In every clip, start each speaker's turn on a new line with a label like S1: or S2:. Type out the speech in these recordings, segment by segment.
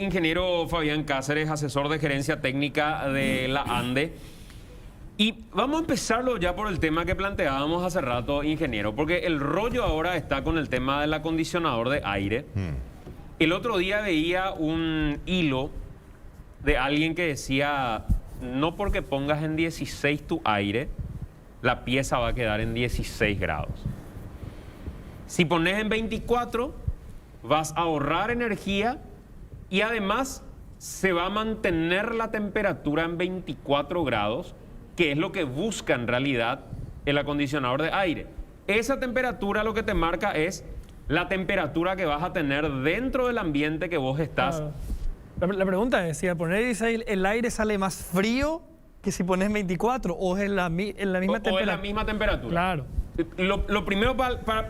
S1: ingeniero Fabián Cáceres, asesor de gerencia técnica de la ANDE. Y vamos a empezarlo ya por el tema que planteábamos hace rato, ingeniero, porque el rollo ahora está con el tema del acondicionador de aire. El otro día veía un hilo de alguien que decía, no porque pongas en 16 tu aire, la pieza va a quedar en 16 grados. Si pones en 24, vas a ahorrar energía y además se va a mantener la temperatura en 24 grados, que es lo que busca en realidad el acondicionador de aire. Esa temperatura lo que te marca es la temperatura que vas a tener dentro del ambiente que vos estás.
S2: La pregunta es, si al poner 16 el aire sale más frío que si pones 24 o es en la misma temperatura.
S1: O es la misma temperatura.
S2: Claro.
S1: Lo primero,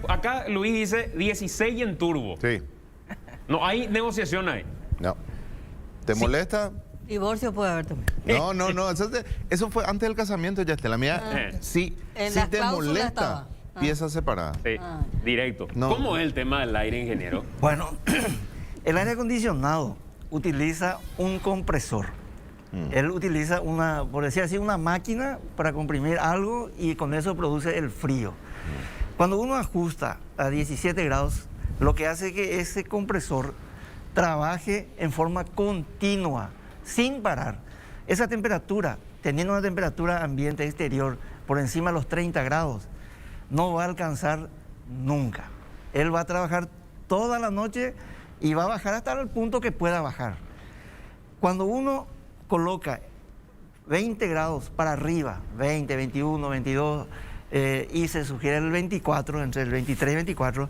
S1: acá Luis dice 16 y en turbo.
S3: Sí.
S1: No hay negociación ahí.
S3: No. ¿Te molesta?
S4: Divorcio puede haber también.
S3: No. Eso fue antes del casamiento, ya está. La mía, sí.
S4: En
S3: Si
S4: las
S3: te
S4: cláusulas
S3: molesta,
S4: estaba.
S3: pieza separada.
S1: Sí, directo.
S3: No.
S1: ¿Cómo es el tema del aire, ingeniero?
S5: Bueno, el aire acondicionado utiliza un compresor. Él utiliza por decir así, una máquina para comprimir algo y con eso produce el frío. Cuando uno ajusta a 17 grados, lo que hace es que ese compresor trabaje en forma continua, sin parar. Esa temperatura, teniendo una temperatura ambiente exterior por encima de los 30 grados, no va a alcanzar nunca. Él va a trabajar toda la noche y va a bajar hasta el punto que pueda bajar. Cuando uno coloca 20 grados para arriba, 20, 21, 22, y se sugiere el 24, entre el 23 y 24,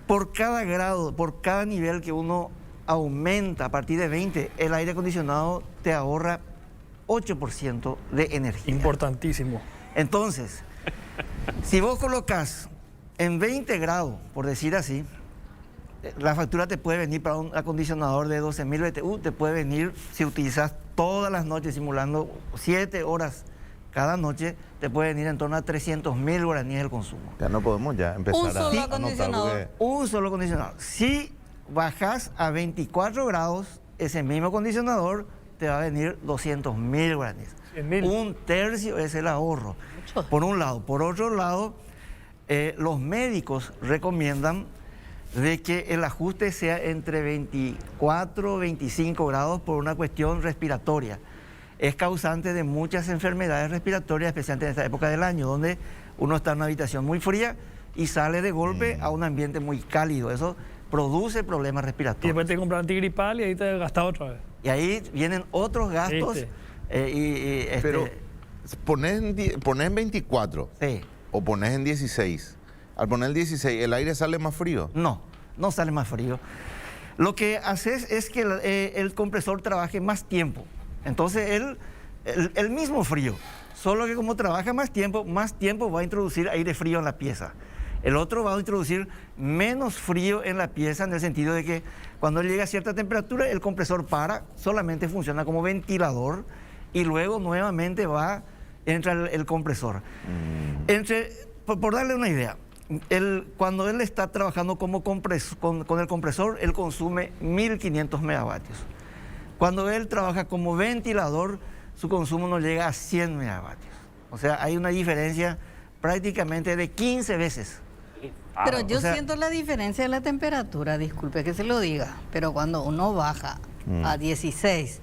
S5: por cada grado, por cada nivel que uno aumenta a partir de 20, el aire acondicionado te ahorra 8% de energía.
S2: Importantísimo.
S5: Entonces, si vos colocas en 20 grados, por decir así, la factura te puede venir para un acondicionador de 12.000 BTU, te puede venir, si utilizas todas las noches simulando 7 horas cada noche, te puede venir en torno a 300.000 guaraníes el consumo.
S3: Ya no podemos ya empezar
S4: Un solo
S3: a
S4: acondicionador.
S3: anotar
S5: Un solo acondicionador. Si bajas a 24 grados, ese mismo acondicionador te va a venir 200.000 guaraníes.
S2: 100.000.
S5: Un tercio es el ahorro, por un lado. Por otro lado, los médicos recomiendan de que el ajuste sea entre 24 y 25 grados por una cuestión respiratoria. Es causante de muchas enfermedades respiratorias, especialmente en esta época del año, donde uno está en una habitación muy fría y sale de golpe a un ambiente muy cálido. Eso produce problemas
S2: Y
S5: respiratorios.
S2: después te compras antigripal y ahí te gastas otra vez.
S5: Y ahí vienen otros gastos.
S2: ¿Viste?
S3: Pero pones en 24
S5: Sí.
S3: o pones en 16. Al poner el 16, ¿el aire sale más frío?
S5: No sale más frío. Lo que haces es que el compresor trabaje más tiempo. Entonces el mismo frío, solo que como trabaja más tiempo va a introducir aire frío en la pieza. El otro va a introducir menos frío en la pieza, en el sentido de que cuando llega a cierta temperatura el compresor solamente funciona como ventilador y luego nuevamente entra el compresor. Por darle una idea, cuando él está trabajando con el compresor, él consume 1.500 megavatios. Cuando él trabaja como ventilador, su consumo no llega a 100 megavatios. O sea, hay una diferencia prácticamente de 15 veces.
S4: Pero yo siento la diferencia de la temperatura, disculpe que se lo diga, pero cuando uno baja a 16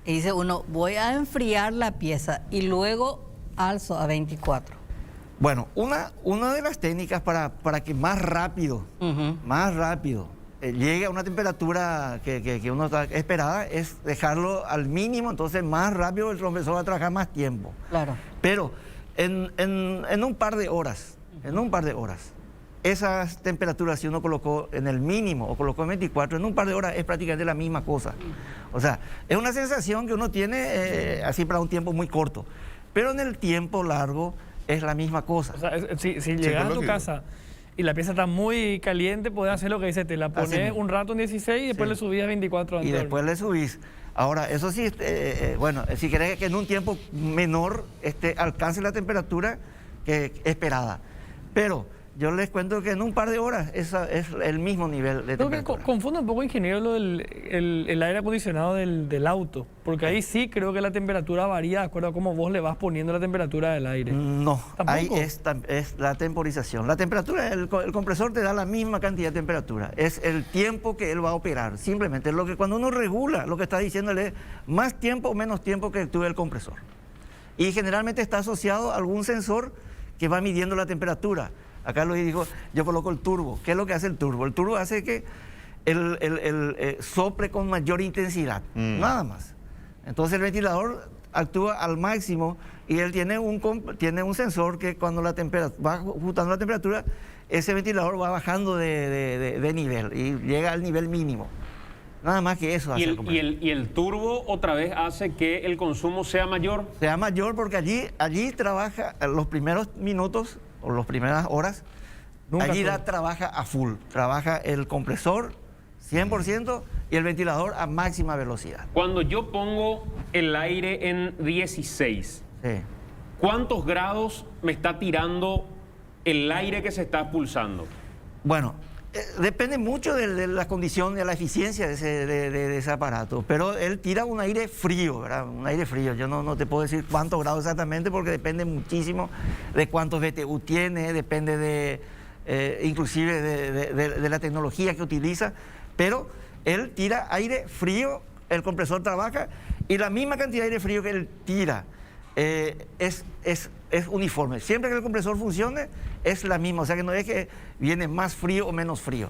S4: y dice uno, voy a enfriar la pieza y luego alzo a 24.
S5: Bueno, una de las técnicas para que más rápido llegue a una temperatura que uno está esperada es dejarlo al mínimo, entonces más rápido el compresor va a trabajar más tiempo.
S4: Claro.
S5: Pero en un par de horas, esas temperaturas, si uno colocó en el mínimo o colocó en 24, en un par de horas es prácticamente la misma cosa. O sea, es una sensación que uno tiene así para un tiempo muy corto, pero en el tiempo largo es la misma cosa.
S2: O sea, si llegas a tu casa y la pieza está muy caliente, puedes hacer lo que dice, te la pones un rato en 16 y después le subís a 24.
S5: Y después le subís. Ahora, eso sí, bueno, si querés que en un tiempo menor alcance la temperatura esperada. Pero yo les cuento que en un par de horas es el mismo nivel de
S2: Creo que
S5: temperatura.
S2: confunde un poco, ingeniero, lo del el aire acondicionado del auto, porque ahí sí creo que la temperatura varía de acuerdo a cómo vos le vas poniendo la temperatura del aire.
S5: No,
S2: ¿Tampoco?
S5: ahí es la temporización. La temperatura, el compresor te da la misma cantidad de temperatura. Es el tiempo que él va a operar. Simplemente lo que cuando uno regula, lo que está diciéndole es más tiempo o menos tiempo que actúe el compresor. Y generalmente está asociado a algún sensor que va midiendo la temperatura. Acá lo dijo, yo coloco el turbo. ¿Qué es lo que hace el turbo? El turbo hace que sople con mayor intensidad, nada más. Entonces el ventilador actúa al máximo y él tiene un sensor que cuando la temperatura va ajustando la temperatura, ese ventilador va bajando de nivel y llega al nivel mínimo. Nada más que eso hace el compresor.
S1: Y el turbo otra vez hace que el consumo sea mayor.
S5: Sea mayor porque allí trabaja los primeros minutos o las primeras horas, allí trabaja a full. Trabaja el compresor 100% y el ventilador a máxima velocidad.
S1: Cuando yo pongo el aire en 16,
S5: Sí.
S1: ¿cuántos grados me está tirando el aire que se está expulsando?
S5: Bueno, depende mucho de la condición, de la eficiencia de ese aparato, pero él tira un aire frío, ¿verdad? Un aire frío. Yo no te puedo decir cuántos grados exactamente porque depende muchísimo de cuántos BTU tiene, depende inclusive de la tecnología que utiliza, pero él tira aire frío, el compresor trabaja y la misma cantidad de aire frío que él tira es uniforme. Siempre que el compresor funcione es la misma, o sea que no es que viene más frío o menos frío.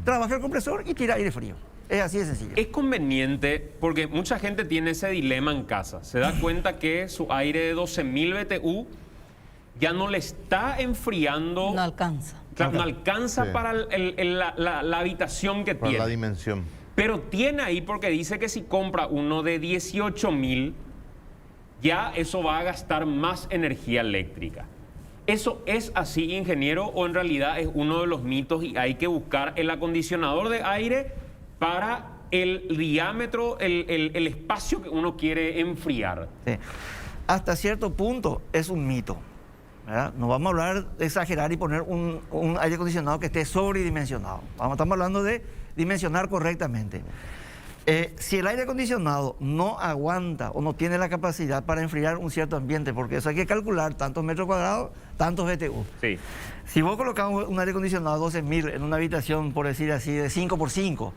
S5: Trabaja el compresor y tira aire frío. Es así de sencillo.
S1: Es conveniente porque mucha gente tiene ese dilema en casa. Se da cuenta que su aire de 12.000 BTU ya no le está enfriando.
S4: No alcanza.
S1: Claro, no alcanza
S3: Sí.
S1: para la habitación que
S3: Para
S1: tiene.
S3: la dimensión.
S1: Pero tiene ahí porque dice que si compra uno de 18.000, ya eso va a gastar más energía eléctrica. ¿Eso es así, ingeniero, o en realidad es uno de los mitos y hay que buscar el acondicionador de aire para el diámetro, el espacio que uno quiere enfriar?
S5: Sí. Hasta cierto punto es un mito, ¿verdad? No vamos a hablar de exagerar y poner un aire acondicionado que esté sobredimensionado. Estamos hablando de dimensionar correctamente. Si el aire acondicionado no aguanta o no tiene la capacidad para enfriar un cierto ambiente, porque eso hay que calcular tantos metros cuadrados, tantos BTU.
S1: Sí.
S5: Si vos colocas un aire acondicionado 12.000 en una habitación, por decir así, de 5x5,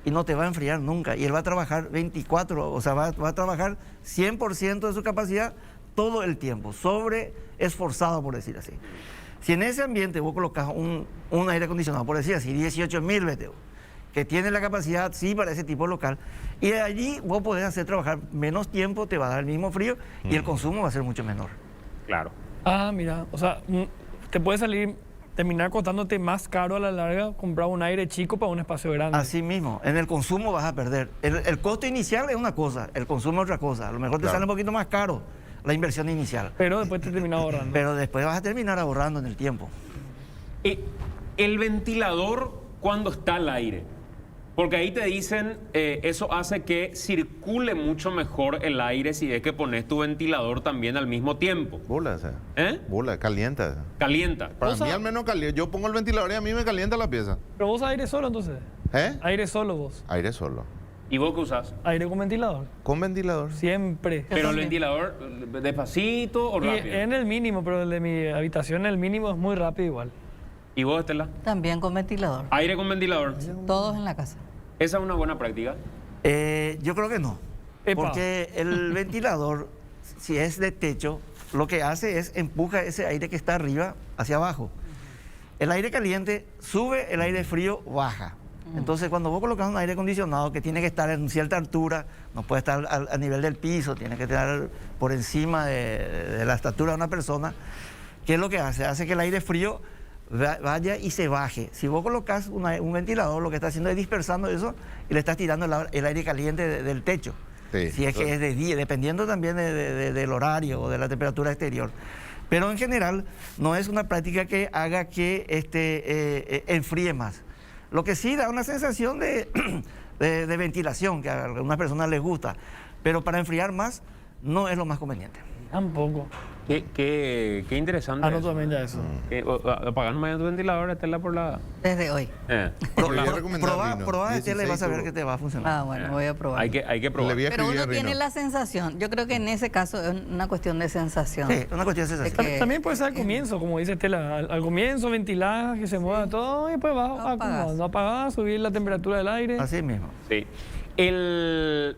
S5: y no te va a enfriar nunca, y él va a trabajar 24, o sea, va a trabajar 100% de su capacidad todo el tiempo, sobre esforzado, por decir así. Si en ese ambiente vos colocas un aire acondicionado, por decir así, 18.000 BTU, que tiene la capacidad, sí, para ese tipo local, y de allí vos podés hacer trabajar menos tiempo, te va a dar el mismo frío, y el consumo va a ser mucho menor.
S1: Claro.
S2: Ah, mira, o sea, te puede terminar costándote más caro a la larga comprar un aire chico para un espacio grande.
S5: Así mismo, en el consumo vas a perder. El costo inicial es una cosa, el consumo es otra cosa. A lo mejor te
S3: Claro.
S5: sale un poquito más caro la inversión inicial,
S2: Pero después te termina ahorrando.
S5: pero después vas a terminar ahorrando en el tiempo.
S1: El ventilador cuando está al aire, porque ahí te dicen, eso hace que circule mucho mejor el aire si es que pones tu ventilador también al mismo tiempo.
S3: Bula, esa.
S1: ¿Eh?
S3: Bula, calienta.
S1: Calienta.
S3: Para
S2: Cosa-
S3: mí al menos calienta. Yo pongo el ventilador y a mí me calienta la pieza.
S2: Pero vos aire solo entonces.
S3: ¿Eh?
S2: Aire solo vos.
S3: Aire solo.
S1: ¿Y vos qué usás?
S2: Aire con ventilador.
S3: Con ventilador.
S2: Siempre.
S1: Pero el
S4: también.
S1: ventilador, despacito o
S2: Y
S1: rápido.
S2: en el mínimo, pero el de mi habitación, el mínimo es muy rápido igual.
S1: ¿Y vos, Estela?
S4: También con ventilador.
S1: Aire con ventilador.
S4: Todos en la casa.
S1: Esa es una buena práctica.
S5: Yo creo que no,
S2: Epa.
S5: porque el ventilador, si es de techo, lo que hace es empuja ese aire que está arriba hacia abajo. El aire caliente sube, el aire frío baja. Entonces, cuando vos colocas un aire acondicionado que tiene que estar en cierta altura, no puede estar a nivel del piso, tiene que estar por encima de la estatura de una persona, ¿qué es lo que hace? Hace que el aire frío vaya y se baje. Si vos colocas un ventilador, lo que está haciendo es dispersando eso y le estás tirando el aire caliente del techo.
S3: Sí.
S5: Si es que es de día, dependiendo también del horario o de la temperatura exterior. Pero en general no es una práctica que haga que enfríe más. Lo que sí da una sensación de ventilación, que a algunas personas les gusta, pero para enfriar más no es lo más conveniente.
S2: Tampoco.
S1: Qué interesante.
S2: Anoto
S1: eso.
S2: también ya eso.
S1: Apagar más tu ventilador, Estela, por la...
S4: Desde hoy.
S3: Le voy a recomendar Rino,
S5: Probá de tele y vas a ver
S3: 16
S5: que te va a funcionar.
S4: Ah, bueno, voy a probar.
S1: Hay que probar.
S3: Le voy a
S4: Pero
S3: escribir a
S4: uno tiene
S3: Rino.
S4: la sensación, yo creo que en ese caso es una cuestión de sensación.
S5: Sí, una cuestión de sensación.
S4: que-
S2: También puede ser al comienzo, como dice Estela. Al comienzo ventilar, que se mueva todo y después vas
S4: Apagas.
S2: acomodando, apagar, subir la temperatura del aire.
S5: Así mismo.
S1: Sí. El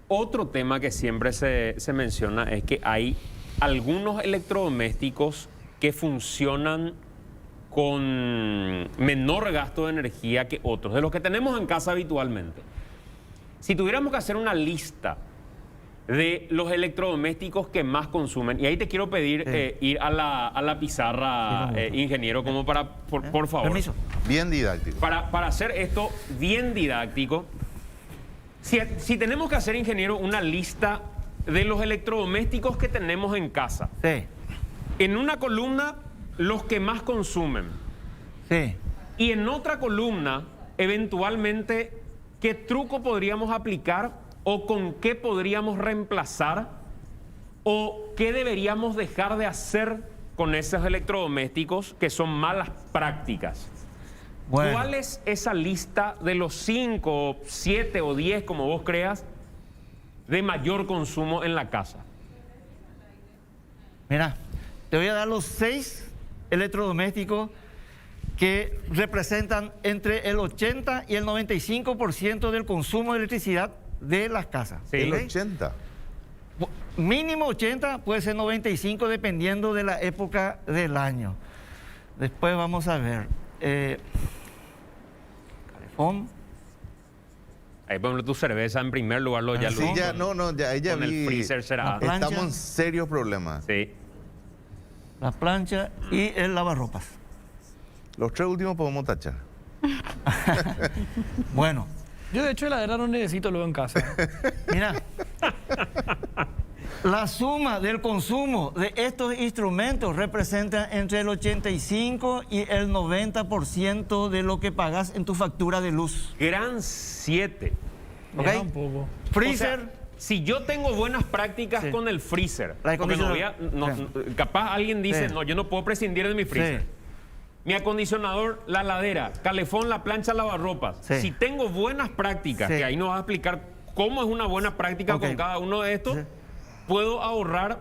S1: otro tema que siempre se menciona es que hay algunos electrodomésticos que funcionan con menor gasto de energía que otros, de los que tenemos en casa habitualmente. Si tuviéramos que hacer una lista de los electrodomésticos que más consumen, y ahí te quiero pedir ir a la pizarra,
S5: Sí, vamos.
S1: ingeniero, como para, por favor.
S5: Permiso.
S3: Bien didáctico.
S1: Para hacer esto bien didáctico, si tenemos que hacer, ingeniero, una lista de los electrodomésticos que tenemos en casa,
S5: Sí,
S1: en una columna, los que más consumen,
S5: sí.
S1: y en otra columna, eventualmente, ¿qué truco podríamos aplicar o con qué podríamos reemplazar o qué deberíamos dejar de hacer con esos electrodomésticos que son malas prácticas?
S5: Bueno.
S1: ¿Cuál es esa lista de los 5, 7 o 10, como vos creas, de mayor consumo en la casa?
S5: Mira, te voy a dar los 6 electrodomésticos que representan entre el 80 y el 95% del consumo de electricidad de las casas.
S1: Sí.
S3: El
S5: ¿Ok?
S3: 80.
S5: Mínimo 80, puede ser 95 dependiendo de la época del año. Después vamos a ver. Calefón.
S1: Ahí, por ejemplo, tu cerveza en primer lugar, ya
S3: Sí, ya, ya ella
S1: con el
S3: vi.
S1: freezer será.
S5: La plancha.
S3: Estamos en serios problemas.
S1: Sí.
S5: La plancha y el lavarropas.
S3: Los 3 últimos podemos tachar.
S5: Bueno,
S2: Yo, de hecho, heladera no necesito luego en casa.
S5: mira. La suma del consumo de estos instrumentos representa entre el 85 y el 90% de lo que pagas en tu factura de luz.
S1: Gran 7.
S5: ¿Ok?
S2: Ya, un poco.
S5: Freezer.
S1: O sea, si yo tengo buenas prácticas
S5: Sí.
S1: con el freezer,
S5: La
S1: porque no voy a-
S5: acondicionador.
S1: no- capaz alguien dice,
S5: Sí.
S1: no, yo no puedo prescindir de mi freezer.
S5: Sí.
S1: Mi acondicionador, la ladera, calefón, la plancha, lavarropas.
S5: Sí.
S1: Si tengo buenas prácticas,
S5: Sí.
S1: que ahí nos vas a explicar cómo es una buena práctica
S5: Ok.
S1: con cada uno de estos,
S5: Sí.
S1: puedo ahorrar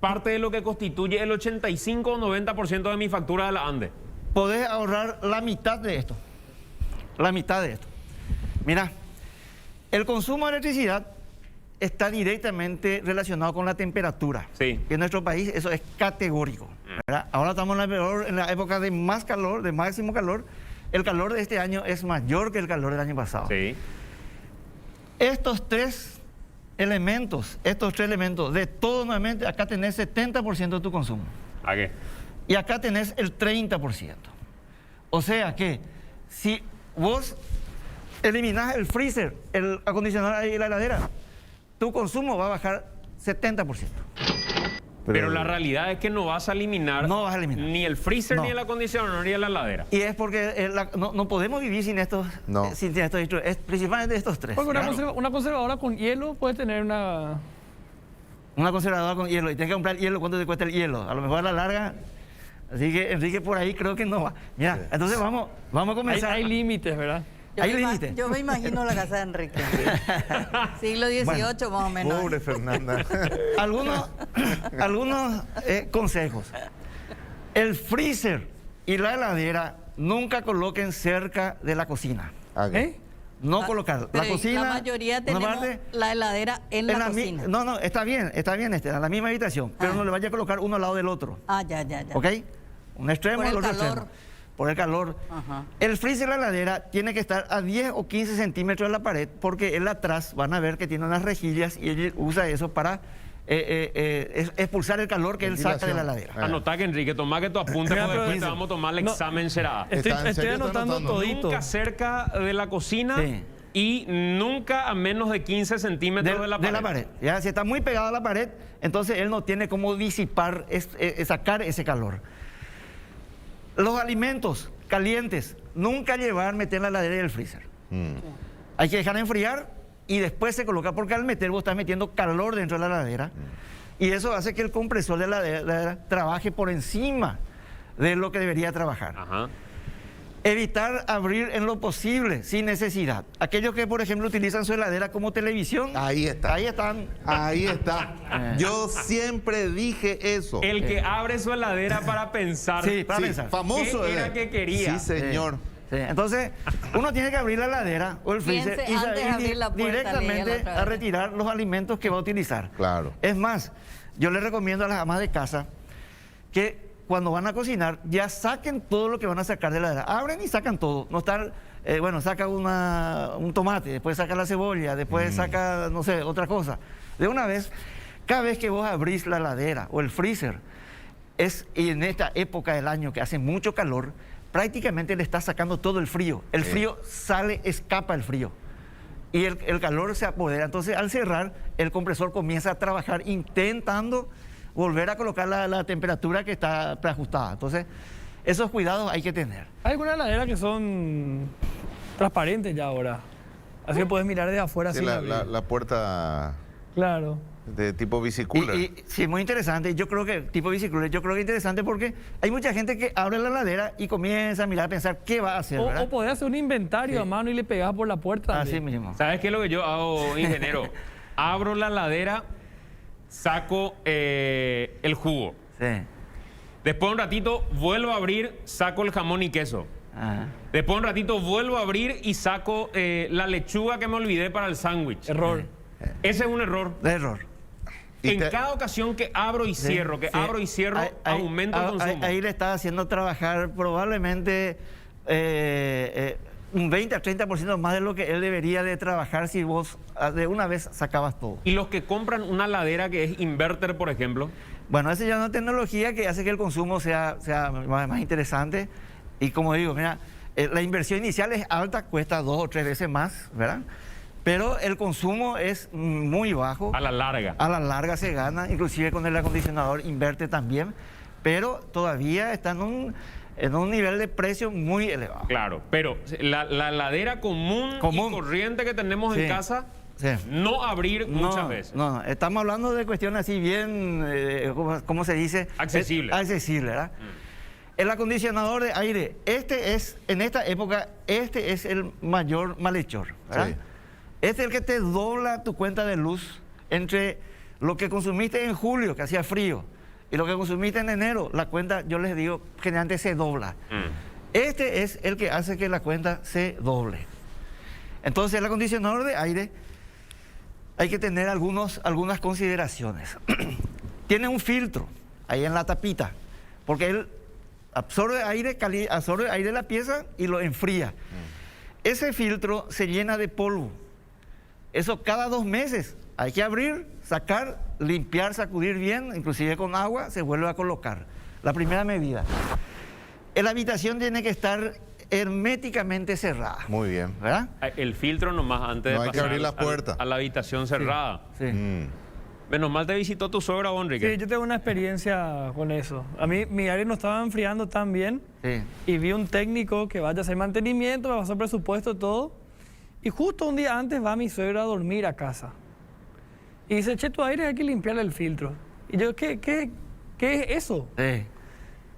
S1: parte de lo que constituye el 85 o 90% de mi factura de la ANDE.
S5: Podés ahorrar la mitad de esto. La mitad de esto. Mira, el consumo de electricidad está directamente relacionado con la temperatura.
S1: Sí.
S5: Que en nuestro país eso es categórico, ¿verdad? Ahora estamos en la época de más calor, de máximo calor. El calor de este año es mayor que el calor del año pasado.
S1: Sí.
S5: Estos tres elementos, de todo nuevamente, acá tenés 70% de tu consumo.
S1: ¿A qué?
S5: Y acá tenés el 30%. O sea que si vos eliminás el freezer, el acondicionador y la heladera, tu consumo va a bajar 70%.
S1: Pero la realidad es que no vas a eliminar,
S5: No vas a eliminar.
S1: ni el freezer,
S5: No.
S1: ni el acondicionador, ni la heladera.
S5: Y es porque no podemos vivir sin estos,
S3: No.
S5: sin estos instrumentos, principalmente estos tres.
S2: Porque
S1: Claro.
S2: una conservadora con hielo puede tener una...
S5: Una conservadora con hielo y tienes que comprar hielo, ¿cuánto te cuesta el hielo? A lo mejor a la larga. Así que Enrique por ahí creo que no va. Mira, entonces vamos a comenzar.
S2: Hay límites, ¿verdad?
S5: Hay límite.
S4: Yo me imagino la casa de Enrique. Siglo XVIII más o menos.
S3: Pobre Fernanda.
S5: Algunos consejos. El freezer y la heladera nunca coloquen cerca de la cocina.
S3: Haga.
S2: ¿Eh?
S5: No colocar.
S4: Pero
S5: La cocina.
S4: la mayoría
S5: una
S4: tenemos
S5: parte,
S4: la heladera en la cocina.
S5: No, está bien, en la misma habitación. Pero
S4: Ah.
S5: no le vaya a colocar uno al lado del otro.
S4: Ah, ya.
S5: ¿Ok? Un extremo
S4: Por
S5: y
S4: el
S5: el otro
S4: calor.
S5: extremo. Por el calor.
S4: Ajá.
S5: El freezer y la heladera tiene que estar a 10 o 15 centímetros de la pared porque él atrás van a ver que tiene unas rejillas y él usa eso para expulsar el calor que él saca de la heladera.
S3: Ah.
S1: Anotá que, Enrique, tomá que tu apunte,
S2: Mira,
S1: porque
S2: pero
S1: después te
S2: dice-
S1: vamos a tomar el
S2: no.
S1: examen, será.
S2: Estoy,
S3: ¿en
S2: estoy
S3: serio está
S2: anotando
S3: anotando?
S2: todito.
S1: Nunca cerca de la cocina
S5: Sí.
S1: y nunca a menos de 15 centímetros de la pared.
S5: Ya, si está muy pegado a la pared, entonces él no tiene cómo disipar, sacar ese calor. Los alimentos calientes, nunca meter en la heladera y el freezer. Hay que dejar enfriar y después se coloca, porque al meter vos estás metiendo calor dentro de la heladera. Y eso hace que el compresor de la heladera trabaje por encima de lo que debería trabajar.
S1: Ajá.
S5: Evitar abrir en lo posible, sin necesidad. Aquellos que, por ejemplo, utilizan su heladera como televisión.
S3: Ahí está.
S5: Ahí están.
S3: Ahí está. Yo siempre dije eso.
S1: El que abre su heladera para pensar.
S5: Sí, para
S3: Sí,
S5: pensar.
S3: famoso.
S1: ¿Qué era que quería?
S3: Sí, señor.
S5: Sí, entonces, uno tiene que abrir la heladera o el freezer
S4: Piense
S5: y
S4: antes de abrir la puerta, léala
S5: directamente
S4: otra
S5: a
S4: vez.
S5: retirar los alimentos que va a utilizar.
S3: Claro.
S5: Es más, yo les recomiendo a las amas de casa que cuando van a cocinar ya saquen todo lo que van a sacar de la heladera. Abren y sacan todo. No estar, saca un tomate, después saca la cebolla, después saca, no sé, otra cosa. De una vez, cada vez que vos abrís la heladera o el freezer, y en esta época del año que hace mucho calor, prácticamente le está sacando todo el frío. El frío sale, escapa el frío. Y el calor se apodera. Entonces, al cerrar, el compresor comienza a trabajar intentando volver a colocar la temperatura que está preajustada. Entonces, esos cuidados hay que tener.
S2: Hay algunas heladeras que son transparentes ya ahora. Así que puedes mirar de afuera
S3: Sí,
S2: sin
S3: la,
S2: abrir.
S3: la puerta
S2: Claro.
S3: de tipo bicicooler.
S5: Sí, muy interesante. Yo creo que, tipo bicicleta, yo creo que es interesante porque hay mucha gente que abre la heladera y comienza a mirar, a pensar qué va a hacer, ¿verdad?
S2: O podés hacer un inventario a mano y le pegás por la puerta.
S5: Así
S2: también.
S5: mismo.
S1: ¿Sabes qué es lo que yo hago, ingeniero? Abro la heladera, saco el jugo.
S5: Sí.
S1: Después de un ratito vuelvo a abrir, saco el jamón y queso.
S5: Ajá.
S1: Después de un ratito vuelvo a abrir y saco la lechuga que me olvidé para el sándwich.
S2: Error.
S1: Ese es un error.
S5: De error.
S3: Y
S1: En
S3: te-
S1: cada ocasión que abro y cierro,
S5: Sí.
S1: abro y cierro, aumento el consumo.
S5: Ahí le está haciendo trabajar probablemente un 20 a 30% más de lo que él debería de trabajar si vos de una vez sacabas todo.
S1: Y los que compran una heladera que es inverter, por ejemplo,
S5: Bueno, esa ya es una tecnología que hace que el consumo sea más interesante. Y como digo, mira, la inversión inicial es alta, cuesta 2 o 3 veces más, ¿verdad? Pero el consumo es muy bajo.
S1: a la larga.
S5: A la larga se gana, inclusive con el acondicionador inverte también, pero todavía está en un nivel de precio muy elevado.
S1: Claro, pero la heladera común y corriente que tenemos en
S5: Sí,
S1: casa,
S5: sí.
S1: no abrir muchas veces.
S5: No, estamos hablando de cuestiones así bien, ¿cómo se dice?
S1: Accesible.
S5: Accesible, ¿verdad? El acondicionador de aire, en esta época, este es el mayor malhechor, ¿verdad?
S3: Sí.
S5: Este es el que te dobla tu cuenta de luz entre lo que consumiste en julio, que hacía frío, y lo que consumiste en enero. La cuenta, yo les digo, generalmente se dobla. Este es el que hace que la cuenta se doble. Entonces, el acondicionador de aire, hay que tener algunas consideraciones. Tiene un filtro ahí en la tapita, porque él absorbe aire de la pieza y lo enfría. Ese filtro se llena de polvo. Eso cada 2 meses hay que abrir, sacar, limpiar, sacudir bien, inclusive con agua, se vuelve a colocar. La primera medida. La habitación tiene que estar herméticamente cerrada.
S3: Muy bien.
S5: ¿Verdad?
S1: El filtro nomás antes
S3: No
S1: de
S3: hay que
S1: pasar
S3: abrir las puertas.
S1: a la habitación cerrada.
S5: Sí.
S1: Menos mal te visitó tu suegra, don Enrique.
S2: Sí, yo tengo una experiencia con eso. A mí mi aire no estaba enfriando tan bien
S5: Sí.
S2: y vi un técnico que vaya a hacer mantenimiento, me pasó presupuesto, todo. Y justo un día antes va mi suegra a dormir a casa. Y dice, che, tu aire hay que limpiarle el filtro. Y yo, ¿qué es eso?
S5: Sí.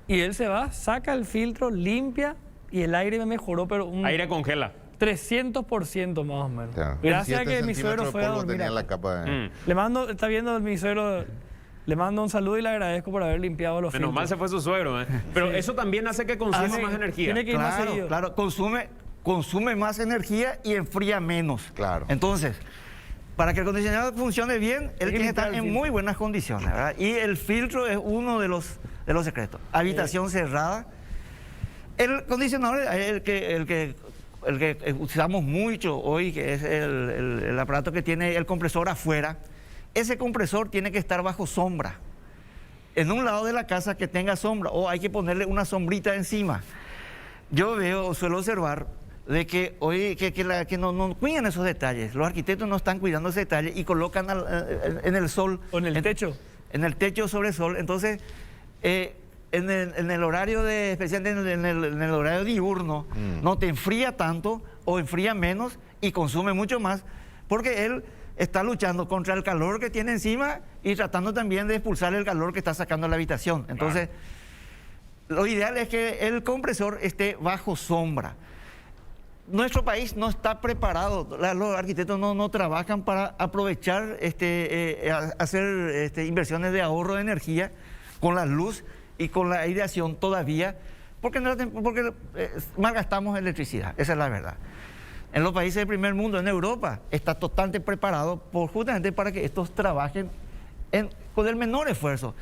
S2: Y él se va, saca el filtro, limpia y el aire me mejoró, pero un
S1: Aire congela.
S2: 300% más o menos.
S3: Ya.
S2: Gracias a
S3: 7
S2: que mi suegro
S3: centímetros de
S2: fue a
S3: polvo
S2: dormir
S3: tenía
S2: acá.
S3: la capa de...
S2: Le mando, está viendo mi suegro, le mando un saludo y le agradezco por haber limpiado los
S1: Menos
S2: filtros.
S1: mal se fue su suegro, ¿eh? Pero eso también hace que consuma
S2: Hace-
S1: más energía.
S2: tiene que ir más
S5: Claro,
S2: seguido.
S5: claro, consume más energía y enfría menos.
S3: Claro.
S5: Entonces, para que el acondicionador funcione bien, él tiene que estar
S2: limpiar el
S5: en
S2: filtro.
S5: muy buenas condiciones, ¿verdad? Y el filtro es uno de los secretos. Habitación cerrada. El acondicionador, el que usamos mucho hoy, que es el aparato que tiene el compresor afuera, ese compresor tiene que estar bajo sombra. En un lado de la casa que tenga sombra, o hay que ponerle una sombrita encima. Yo suelo observar de que hoy que no cuidan esos detalles. Los arquitectos no están cuidando ese detalle y colocan en el sol.
S2: O en el techo.
S5: En el techo sobre sol. Entonces, en el horario especialmente en el horario diurno, no te enfría tanto o enfría menos y consume mucho más, porque él está luchando contra el calor que tiene encima y tratando también de expulsar el calor que está sacando de la habitación. Entonces, lo ideal es que el compresor esté bajo sombra. Nuestro país no está preparado, los arquitectos no trabajan para aprovechar, hacer inversiones de ahorro de energía con la luz y con la aireación todavía, porque malgastamos electricidad, esa es la verdad. En los países del primer mundo, en Europa, está totalmente preparado justamente para que estos trabajen con el menor esfuerzo.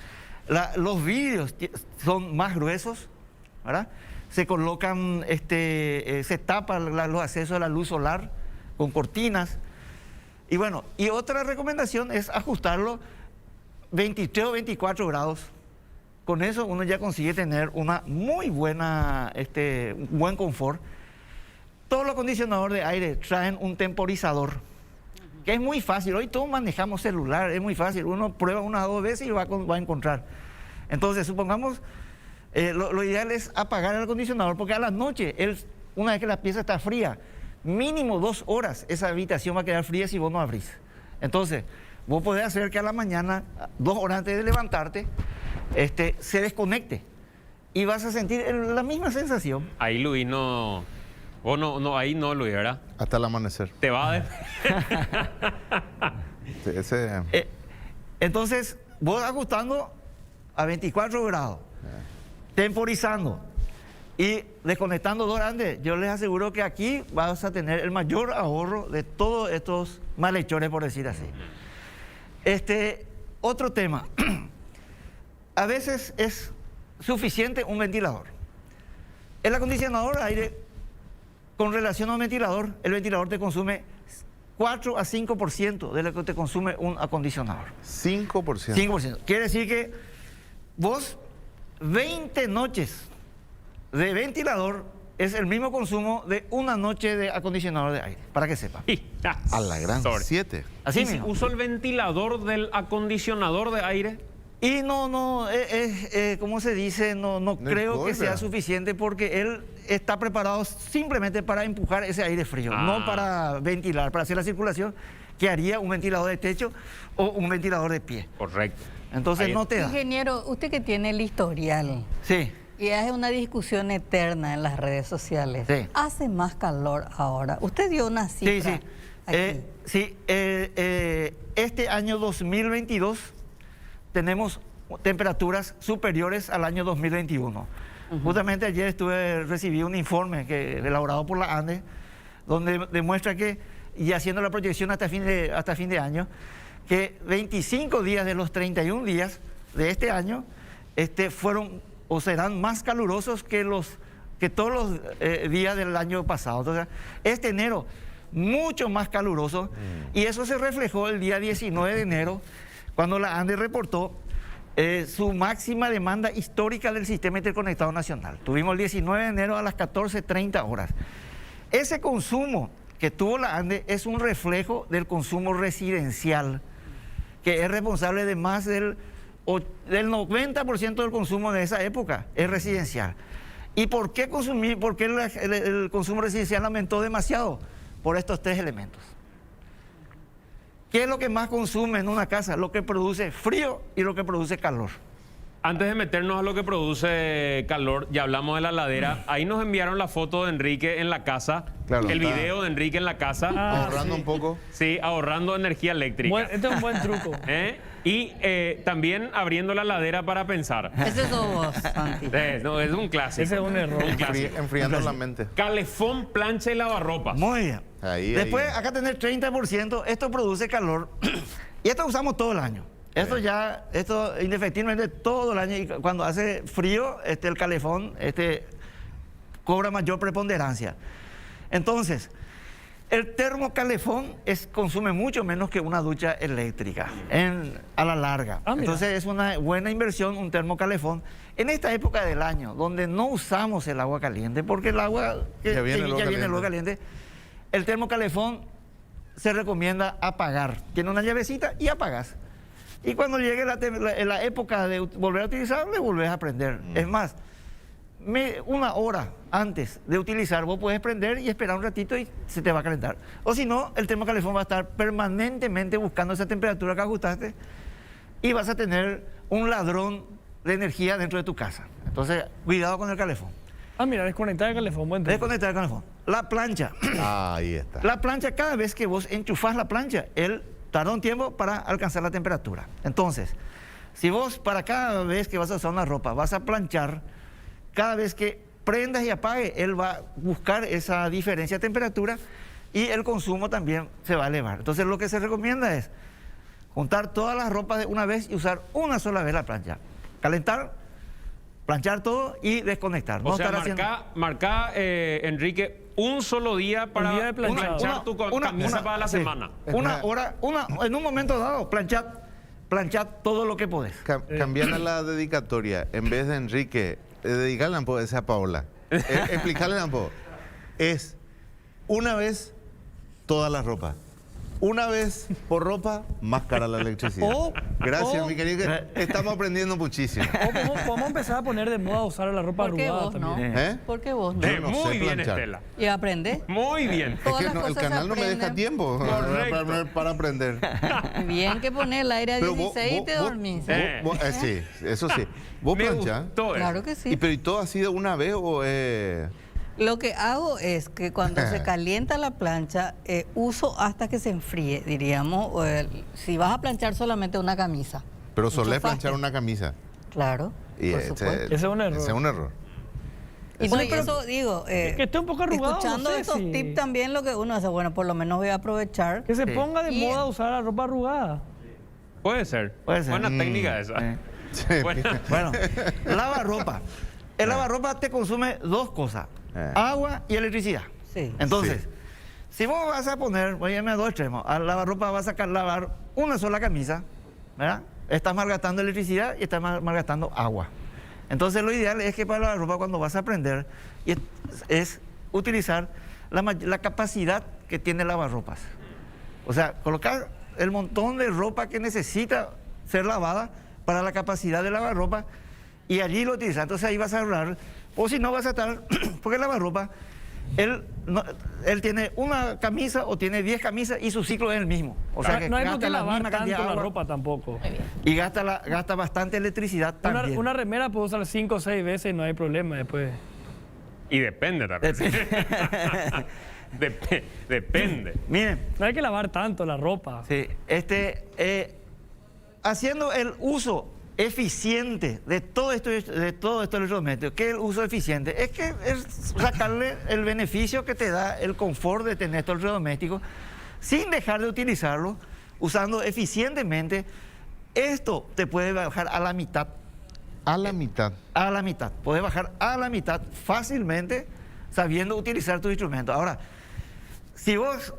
S5: Los vidrios son más gruesos, ¿verdad? Se colocan, se tapan los accesos a la luz solar con cortinas. Y bueno, y otra recomendación es ajustarlo 23 o 24 grados. Con eso uno ya consigue tener una muy buena, un buen confort. Todos los acondicionadores de aire traen un temporizador, que es muy fácil. Hoy todos manejamos celular, es muy fácil. Uno prueba una o dos veces y va a encontrar. Entonces, supongamos, lo ideal es apagar el acondicionador, porque a la noche, una vez que la pieza está fría, mínimo 2 horas, esa habitación va a quedar fría si vos no abrís. Entonces, vos podés hacer que a la mañana, 2 horas antes de levantarte, se desconecte y vas a sentir la misma sensación.
S1: Ahí, Luis, ahí no, Luis, ¿verdad?
S3: Hasta el amanecer.
S1: Te va a...
S5: Entonces, vos ajustando a 24 grados, temporizando y desconectando 2 horas antes, yo les aseguro que aquí vas a tener el mayor ahorro de todos estos malhechores, por decir así. Otro tema. A veces es suficiente un ventilador. El acondicionador de aire, con relación a un ventilador, el ventilador te consume 4 a 5% de lo que te consume un acondicionador.
S3: 5%.
S5: 5%. Quiere decir que vos, 20 noches de ventilador es el mismo consumo de una noche de acondicionador de aire, para que sepa.
S3: A la gran 7.
S5: Así
S1: ¿Y si
S5: mismo.
S1: uso el ventilador del acondicionador de aire?
S5: Y ¿cómo se dice? No creo que sea suficiente, porque él está preparado simplemente para empujar ese aire frío, no para ventilar, para hacer la circulación que haría un ventilador de techo o un ventilador de pie.
S1: Correcto.
S5: Entonces
S1: Ahí
S5: no te da.
S4: Ingeniero, usted que tiene el historial
S5: Sí.
S4: y es una discusión eterna en las redes sociales,
S5: Sí.
S4: ¿hace más calor ahora? Usted dio una cifra.
S5: Sí. Este año 2022 tenemos temperaturas superiores al año 2021. Justamente ayer recibí un informe elaborado por la ANDE, donde demuestra que, y haciendo la proyección hasta fin de año, que 25 días de los 31 días de este año fueron o serán más calurosos que todos los días del año pasado. Entonces, este enero mucho más caluroso, y eso se reflejó el día 19 de enero, cuando la ANDE reportó su máxima demanda histórica del Sistema Interconectado Nacional. Tuvimos el 19 de enero a las 14:30 horas. Ese consumo que tuvo la ANDE es un reflejo del consumo residencial, que es responsable de más del 90% del consumo de esa época, es residencial. ¿Y por qué el consumo residencial aumentó demasiado? Por estos 3 elementos. ¿Qué es lo que más consume en una casa? Lo que produce frío y lo que produce calor.
S1: Antes de meternos a lo que produce calor, ya hablamos de la heladera. Ahí nos enviaron la foto de Enrique en la casa,
S3: Claro,
S1: el
S3: está
S1: video de Enrique en la casa.
S3: ahorrando
S2: sí.
S3: un poco.
S1: Sí, ahorrando energía eléctrica.
S2: Este es un buen truco.
S1: Y también abriendo la heladera para pensar.
S4: Ese sos vos, Santi.
S1: No, es un clásico.
S2: Ese es un error.
S1: Un clásico.
S3: Enfriando la mente.
S1: Calefón, plancha y lavarropas.
S5: Muy bien.
S3: Ahí.
S5: Después, acá tener 30%, esto produce calor. Y esto usamos todo el año. Esto indefectiblemente todo el año. Y cuando hace frío, el calefón cobra mayor preponderancia. Entonces, el termocalefón consume mucho menos que una ducha eléctrica a la larga. Entonces es una buena inversión un termocalefón en esta época del año, donde no usamos el agua caliente, porque el agua
S3: Ya viene el agua
S5: caliente. El termocalefón se recomienda apagar. Tiene una llavecita y apagas. Y cuando llegue la época de volver a utilizarlo, le volvés a prender. Es más, una hora antes de utilizar, vos podés prender y esperar un ratito y se te va a calentar. O si no, el termocalefón va a estar permanentemente buscando esa temperatura que ajustaste y vas a tener un ladrón de energía dentro de tu casa. Entonces, cuidado con el calefón.
S2: Ah, mira, desconectar el calefón, buen tema.
S5: Desconectar el calefón. La plancha.
S3: Ahí está.
S5: La plancha, cada vez que vos enchufás la plancha, él tarda un tiempo para alcanzar la temperatura. Entonces, si vos para cada vez que vas a usar una ropa, vas a planchar, cada vez que prendas y apague, él va a buscar esa diferencia de temperatura y el consumo también se va a elevar. Entonces, lo que se recomienda es juntar todas las ropas de una vez y usar una sola vez la plancha. Calentar, planchar todo y desconectar.
S1: O sea, marca, Enrique, un solo día para
S2: Un día de planchado.
S1: planchar tu camisa para la
S5: sí.
S1: semana.
S5: Una hora, en un momento dado, planchar todo lo que podés.
S3: Cambiar la dedicatoria. En vez de Enrique, dedicarle un poco a Paola. Explicarle un poco. Es una vez toda la ropa. Una vez por ropa, más cara la electricidad. Gracias, mi querido. Estamos aprendiendo muchísimo.
S2: O podemos empezar a poner de moda usar la ropa
S4: ¿Por qué
S2: arrugada
S4: vos no?
S2: también.
S3: ¿Eh?
S4: ¿Por qué vos no?
S3: Yo no
S1: Muy
S3: sé
S1: bien,
S3: planchar.
S1: Estela.
S4: Y aprende.
S1: Muy bien.
S3: Es
S4: Todas
S3: que
S4: las
S3: el
S4: cosas se
S3: canal no me deja
S4: aprenden.
S3: tiempo
S1: Correcto.
S3: para aprender.
S4: Bien que poner el aire a
S3: Pero
S4: 16 y te dormís.
S3: Sí, eso sí. ¿Vos
S1: Me
S3: planchás?
S1: gustó eso.
S4: Claro que
S3: ¿Y
S4: sí.
S3: pero y todo así de una vez o
S4: Lo que hago es que cuando se calienta la plancha, uso hasta que se enfríe, diríamos. Si vas a planchar solamente una camisa.
S3: Pero solés
S4: enchufaste.
S3: planchar una camisa?
S4: Claro,
S3: Y
S4: por
S3: ese
S4: supuesto.
S2: Ese es un error.
S3: Ese es un error.
S4: Y
S2: Bueno,
S4: no,
S2: pero-
S4: eso digo,
S2: que esté un poco arrugado,
S4: escuchando
S2: no sé
S4: estos
S2: si-
S4: tips también lo que uno hace, bueno, por lo menos voy a aprovechar.
S2: Que se
S5: Sí.
S2: ponga de
S4: Y-
S2: moda usar la ropa arrugada.
S1: Puede ser.
S5: Puede ser.
S1: Buena técnica esa.
S3: Sí.
S1: Buena.
S5: Bueno, lavarropa. El lavarropa te consume dos cosas: agua y electricidad.
S4: Sí.
S5: Entonces,
S3: Sí.
S5: si vos vas a poner, voy a irme a dos extremos, al lavarropa vas a lavar una sola camisa, ¿verdad? Estás malgastando electricidad y estás malgastando agua. Entonces, lo ideal es que para la ropa, cuando vas a prender, es utilizar la capacidad que tiene el lavarropas. O sea, colocar el montón de ropa que necesita ser lavada para la capacidad de lavarropa y allí lo utilizas. Entonces ahí vas a ahorrar. O si no vas a estar, porque el lavarropa, él tiene una camisa o tiene 10 camisas y su ciclo es el mismo. O sea que
S2: no hay por
S5: gasta
S2: qué
S5: la
S2: lavar
S5: misma cantidad
S2: tanto
S5: de
S2: la
S5: agua
S2: ropa tampoco.
S5: y gasta bastante electricidad también.
S2: Una remera puede usar 5 o 6 veces y no hay problema después.
S1: Y depende también. Depende.
S5: Miren,
S2: No hay que lavar tanto la ropa.
S5: sí, haciendo el uso eficiente de todo esto electrodoméstico. ¿Qué es el uso eficiente? Es que es sacarle el beneficio que te da el confort de tener estos electrodomésticos sin dejar de utilizarlo, usando eficientemente. Esto te puede bajar a la mitad.
S3: A la mitad.
S5: A la mitad. Puedes bajar a la mitad fácilmente sabiendo utilizar tus instrumentos. Ahora, si vos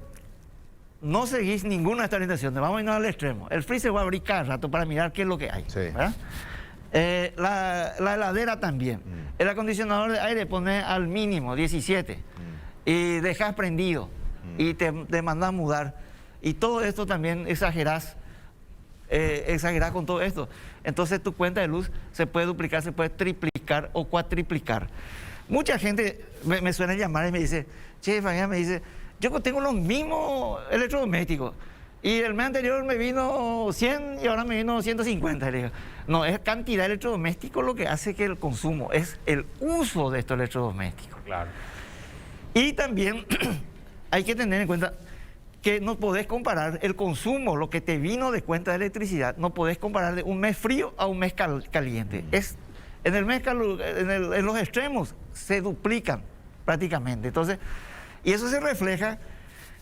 S5: no seguís ninguna de estas orientaciones, vamos a irnos al extremo. El freezer va a abrir cada rato para mirar qué es lo que hay.
S3: Sí.
S5: ¿Verdad? La heladera también. El acondicionador de aire pones al mínimo 17 y dejas prendido y te mandas a mudar. Y todo esto también exagerás con todo esto. Entonces tu cuenta de luz se puede duplicar, se puede triplicar o cuatriplicar. Mucha gente me suele llamar y me dice, che, Fabián, me dice, yo tengo los mismos electrodomésticos y el mes anterior me vino 100 y ahora me vino 150. Le digo, no, es cantidad de electrodomésticos lo que hace que el consumo, es el uso de estos electrodomésticos.
S1: Claro.
S5: Y también hay que tener en cuenta que no podés comparar el consumo, lo que te vino de cuenta de electricidad, no podés comparar de un mes frío a un mes caliente. En el mes en los extremos se duplican prácticamente. Entonces, y eso se refleja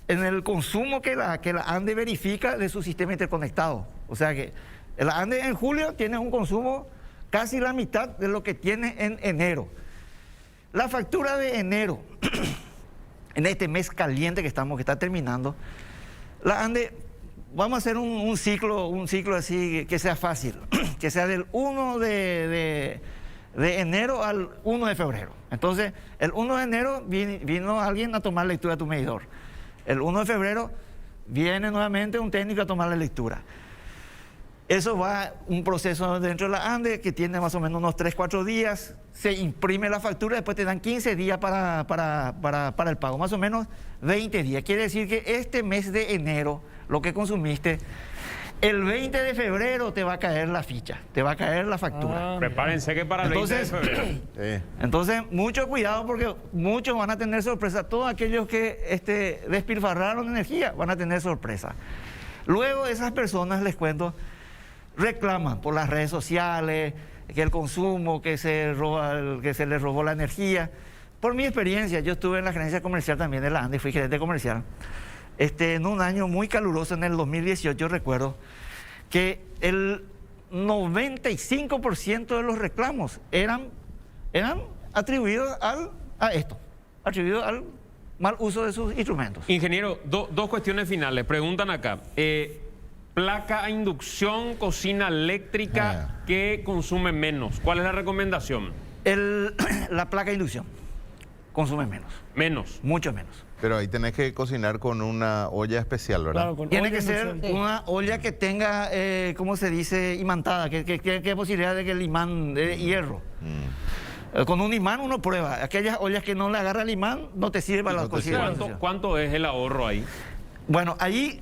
S5: en el consumo que la ANDE verifica de su sistema interconectado. O sea que la ANDE en julio tiene un consumo casi la mitad de lo que tiene en enero. La factura de enero, en este mes caliente que está terminando, la ANDE, vamos a hacer un ciclo así que sea fácil, que sea del 1 de enero al 1 de febrero. Entonces, el 1 de enero vino alguien a tomar lectura de tu medidor. El 1 de febrero viene nuevamente un técnico a tomar la lectura. Eso va un proceso dentro de la ANDE que tiene más o menos unos 3, 4 días. Se imprime la factura, después te dan 15 días para el pago, más o menos 20 días. Quiere decir que este mes de enero, lo que consumiste, el 20 de febrero te va a caer la ficha, te va a caer la factura.
S1: Prepárense que para el 20 de febrero.
S5: Entonces, mucho cuidado porque muchos van a tener sorpresa. Todos aquellos que despilfarraron energía van a tener sorpresa. Luego esas personas, les cuento, reclaman por las redes sociales que el consumo, que se les robó la energía. Por mi experiencia, yo estuve en la gerencia comercial también de la ANDE, fui gerente comercial. En un año muy caluroso, en el 2018, recuerdo que el 95% de los reclamos eran atribuidos atribuidos al mal uso de sus instrumentos.
S1: Ingeniero, dos cuestiones finales. Preguntan acá. Placa a inducción, cocina eléctrica, ¿qué consume menos? ¿Cuál es la recomendación?
S5: La placa de inducción consume menos.
S1: Menos.
S5: Mucho menos.
S3: Pero ahí tenés que cocinar con una olla especial, ¿verdad?
S2: Claro, con
S5: Tiene
S2: olla
S5: que ser
S2: inducción.
S5: una olla que tenga, ¿cómo se dice? Imantada, que hay posibilidad de que el imán de hierro. Con un imán uno prueba. Aquellas ollas que no le agarra el imán no te sirve para la
S3: No te
S5: cocina.
S3: sirve.
S1: ¿Cuánto es el ahorro ahí?
S5: Bueno, ahí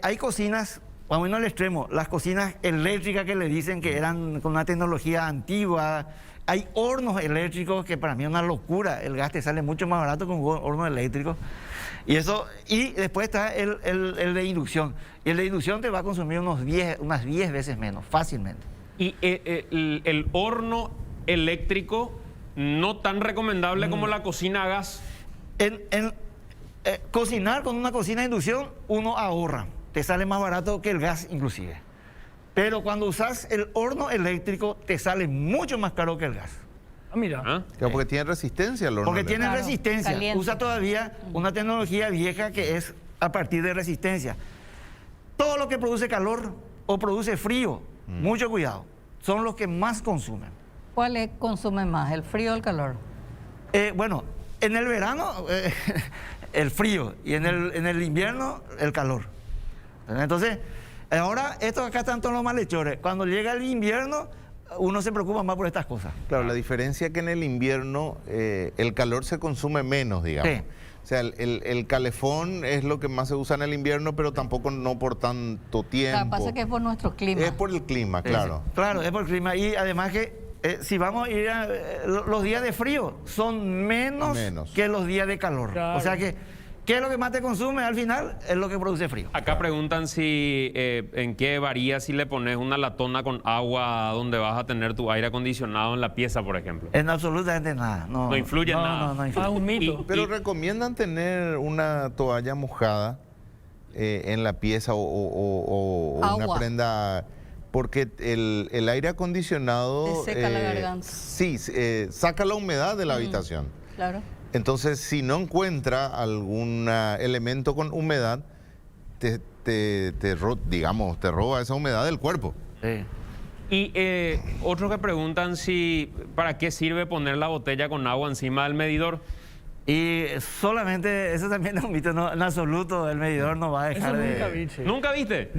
S5: hay cocinas, vamos a irnos al extremo, las cocinas eléctricas que le dicen que eran con una tecnología antigua. Hay hornos eléctricos que para mí es una locura. El gas te sale mucho más barato con un horno eléctrico. Y después está el de inducción. Y el de inducción te va a consumir unas 10 veces menos, fácilmente.
S1: Y el horno eléctrico no tan recomendable como la cocina a gas.
S5: Cocinar con una cocina de inducción, uno ahorra. Te sale más barato que el gas inclusive. Pero cuando usas el horno eléctrico, te sale mucho más caro que el gas.
S2: Mira.
S1: ¿Ah?
S3: Claro, porque tiene resistencia el horno
S5: Porque tiene
S4: Claro,
S5: resistencia.
S4: caliente.
S5: Usa todavía una tecnología vieja que es a partir de resistencia. Todo lo que produce calor o produce frío, mucho cuidado, son los que más consumen.
S4: ¿Cuál consume más, el frío o el calor?
S5: Bueno, en el verano el frío y en el invierno el calor. Entonces, ahora estos acá están todos los malhechores. Cuando llega el invierno, uno se preocupa más por estas cosas.
S3: Claro, la diferencia es que en el invierno el calor se consume menos, digamos.
S5: Sí.
S3: O sea, el calefón es lo que más se usa en el invierno, pero tampoco no por tanto tiempo.
S4: Lo que pasa es que es por nuestro clima.
S3: Es por el clima, claro.
S5: Sí. Claro, es por el clima. Y además que si vamos a ir los días de frío son menos que los días de calor.
S2: Claro.
S5: O sea que, ¿qué es lo que más te consume al final? Es lo que produce frío.
S1: Acá preguntan si en qué varía si le pones una latona con agua donde vas a tener tu aire acondicionado en la pieza, por ejemplo.
S5: En absolutamente nada.
S1: No influye en nada.
S5: No influye.
S2: Un mito.
S3: Pero recomiendan tener una toalla mojada en la pieza o una
S4: Agua.
S3: prenda, porque el aire acondicionado
S4: Te seca la garganta.
S3: sí, saca la humedad de la habitación.
S4: Claro.
S3: Entonces, si no encuentra algún elemento con humedad, te roba esa humedad del cuerpo.
S5: Sí.
S1: Y otros que preguntan si para qué sirve poner la botella con agua encima del medidor.
S5: Y solamente, eso también es un mito, no, en absoluto el medidor no va a dejar
S2: Eso
S5: de...
S2: nunca vi, che.
S1: ¿Nunca viste?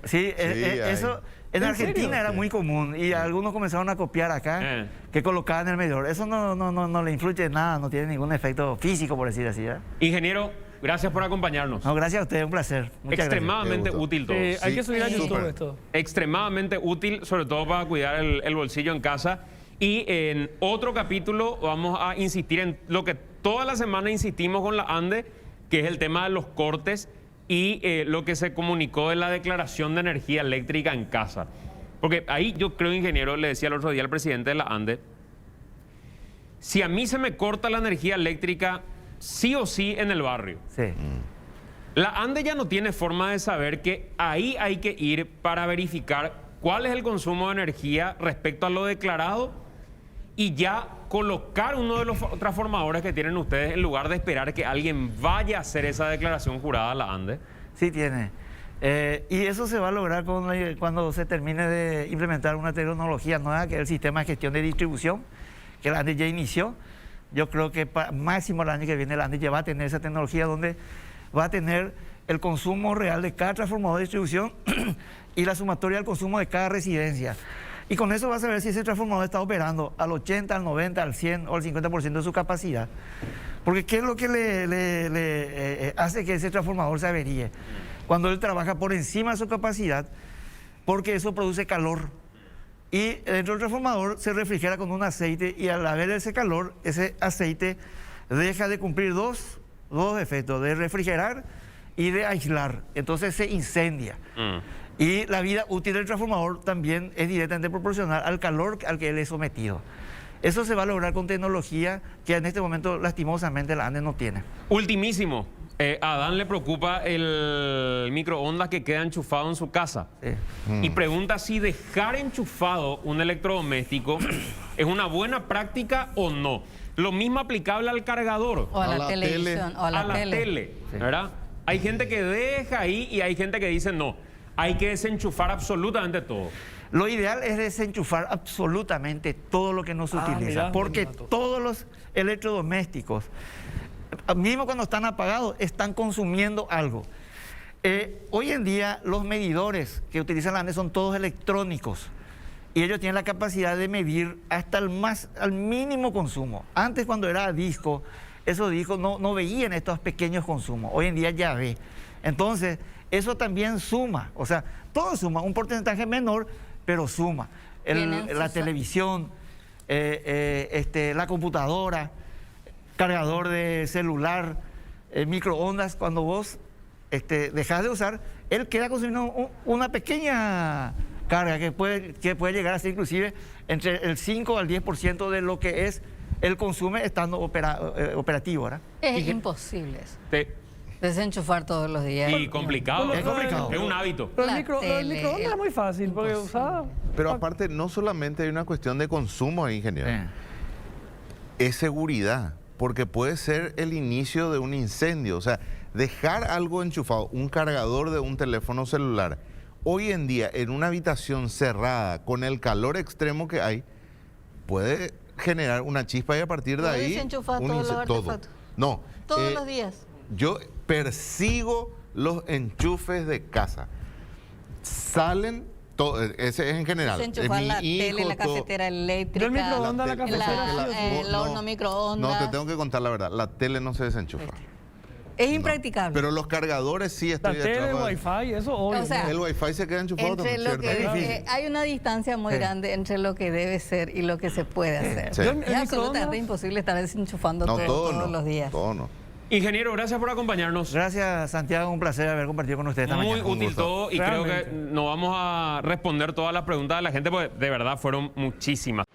S5: Sí,
S3: hay.
S5: eso en Argentina
S2: serio?
S5: era muy común y algunos comenzaron a copiar acá que colocaban el medidor. Eso no le influye en nada, no tiene ningún efecto físico, por decir así. ¿Eh?
S1: Ingeniero, gracias por acompañarnos.
S5: No, gracias a usted, un placer. Muchas
S1: Extremadamente
S3: Qué gusto.
S1: útil todo.
S2: Hay
S3: Sí,
S2: que subir a YouTube
S3: súper.
S2: esto.
S1: Extremadamente útil, sobre todo para cuidar el bolsillo en casa. Y en otro capítulo vamos a insistir en lo que toda la semana insistimos con la ANDE, que es el tema de los cortes y lo que se comunicó de la declaración de energía eléctrica en casa. Porque ahí yo creo, ingeniero, le decía el otro día al presidente de la ANDE, si a mí se me corta la energía eléctrica, sí o sí en el barrio.
S5: Sí.
S1: La ANDE ya no tiene forma de saber que ahí hay que ir para verificar cuál es el consumo de energía respecto a lo declarado y ya colocar uno de los transformadores que tienen ustedes en lugar de esperar que alguien vaya a hacer esa declaración jurada a la ANDE.
S5: Sí tiene. Y eso se va a lograr cuando se termine de implementar una tecnología nueva, que es el sistema de gestión de distribución, que la ANDE ya inició. Yo creo que máximo el año que viene la ANDE ya va a tener esa tecnología donde va a tener el consumo real de cada transformador de distribución y la sumatoria del consumo de cada residencia. Y con eso vas a ver si ese transformador está operando al 80, al 90, al 100 o al 50% de su capacidad. Porque ¿qué es lo que le hace que ese transformador se averíe? Cuando él trabaja por encima de su capacidad, porque eso produce calor. Y dentro del transformador se refrigera con un aceite y al haber ese calor, ese aceite deja de cumplir dos efectos, de refrigerar y de aislar. Entonces se incendia. Y la vida útil del transformador también es directamente proporcional al calor al que él es sometido. Eso se va a lograr con tecnología que en este momento lastimosamente la ANDE no tiene.
S1: Ultimísimo. A Adán le preocupa el microondas que queda enchufado en su casa.
S5: Sí.
S1: Y pregunta si dejar enchufado un electrodoméstico es una buena práctica o no. Lo mismo aplicable al cargador.
S4: O a la
S3: la
S4: televisión,
S3: tele.
S4: o a la
S1: tele,
S4: tele.
S5: Sí.
S1: ¿verdad? Hay gente que deja ahí y hay gente que dice no. Hay que desenchufar absolutamente todo.
S5: Lo ideal es desenchufar absolutamente todo lo que no se utiliza,
S2: mirá,
S5: porque
S2: buen dato.
S5: todos los electrodomésticos, mismo cuando están apagados, están consumiendo algo. Hoy en día los medidores que utilizan la ANDE son todos electrónicos y ellos tienen la capacidad de medir hasta al mínimo consumo. Antes, cuando era a disco, esos discos no veían estos pequeños consumos. Hoy en día ya ve. Entonces, eso también suma, o sea, todo suma, un porcentaje menor, pero suma. La televisión, la computadora, cargador de celular, microondas, cuando vos dejas de usar, él queda consumiendo una pequeña carga que puede llegar a ser inclusive entre el 5 al 10% de lo que es el consumo estando operativo, ¿verdad?
S4: Es imposible eso.
S1: Te-
S4: Desenchufar todos los días.
S1: Y complicado.
S2: Bueno,
S5: Es complicado.
S1: Es un hábito.
S2: Pero
S4: La
S2: el
S4: tele,
S2: microondas es muy fácil, porque
S4: imposible.
S2: usaba...
S3: Pero aparte, no solamente hay una cuestión de consumo, ingeniero. Es seguridad, porque puede ser el inicio de un incendio. O sea, dejar algo enchufado, un cargador de un teléfono celular, hoy en día en una habitación cerrada, con el calor extremo que hay, puede generar una chispa y a partir de
S4: ¿Vos
S3: ahí...
S4: desenchufás
S3: un
S4: todos los
S3: ince- todo.
S4: artefactos?
S3: No.
S4: Todos los días.
S3: Yo persigo los enchufes de casa. Salen, ese es en general.
S4: Desenchufar
S3: Mi
S4: la tele,
S3: hijo,
S4: la
S3: todo.
S4: cafetera eléctrica.
S2: Yo el microondas, la
S3: tele-
S2: cafetera,
S3: la-
S2: sí o sí.
S4: el horno microondas.
S3: No, te tengo que contar la verdad. La tele no se desenchufa.
S4: Es impracticable.
S3: Pero los cargadores sí
S2: La
S3: estoy
S2: tele,
S3: atrás.
S2: wifi, eso obvio.
S4: O sea,
S3: El wifi se queda enchufado
S4: entre
S3: también,
S4: lo
S3: ¿cierto?
S5: Es
S4: que
S5: difícil.
S4: hay una distancia muy
S5: Sí.
S4: grande entre lo que debe ser y lo que se puede hacer.
S3: Sí.
S2: Yo
S4: Es
S2: el microondas-
S4: absolutamente imposible estar desenchufando
S3: No,
S4: todo,
S3: todo
S4: todos
S3: no.
S4: los días.
S3: Todo no.
S1: Ingeniero, gracias por acompañarnos.
S5: Gracias, Santiago, un placer haber compartido con usted esta
S1: Muy
S5: mañana.
S1: útil
S3: gusto.
S1: todo y creo
S2: Realmente.
S1: que no vamos a responder todas las preguntas de la gente porque de verdad fueron muchísimas.